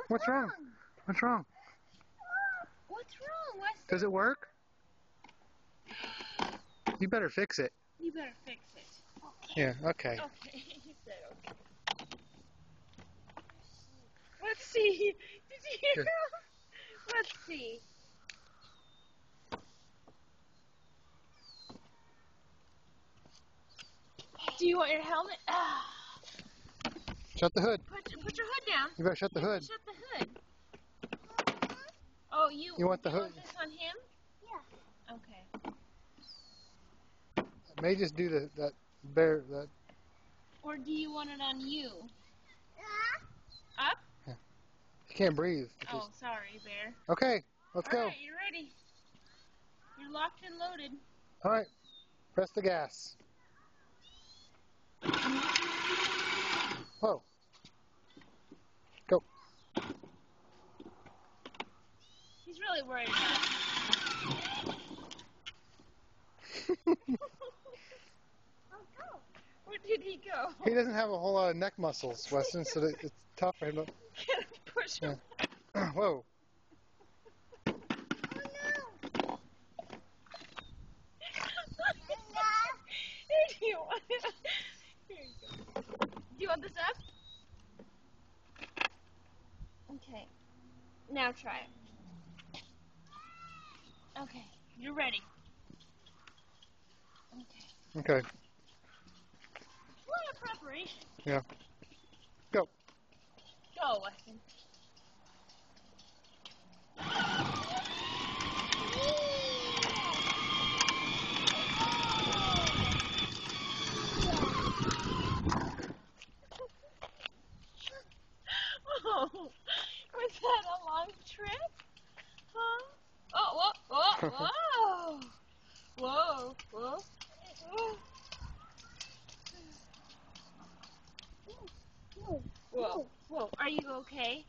What's wrong? What's wrong? What's wrong, Weston? Does it work? You better fix it. You better fix it. Okay. Yeah, okay. Okay, he said okay. Let's see. Did you hear him? Let's see. Do you want your helmet? Shut the hood. Put your hood down. You better shut the hood. Shut the hood. Oh, you want the you hood? want this on him? Yeah. Okay. It may just do that bear that. Or do you want it on you? Ah. Up? You can't breathe. Oh, sorry, Bear. Okay, let's go. All right, you're ready. You're locked and loaded. All right, press the gas. Whoa. Go. He's really worried about it. Oh, go. Where did he go? He doesn't have a whole lot of neck muscles, Weston, so that it's tough for him to. Push him. Whoa. Oh, no. Here, do you want it? Here you go. Do you want this up? Okay. Now try it. Okay. You're ready. Okay. Okay. A lot of preparation. Yeah. Go. Go, Weston. Oh, was that a long trip? Huh? Oh, whoa, whoa, whoa, whoa, whoa, whoa, whoa. Are you okay?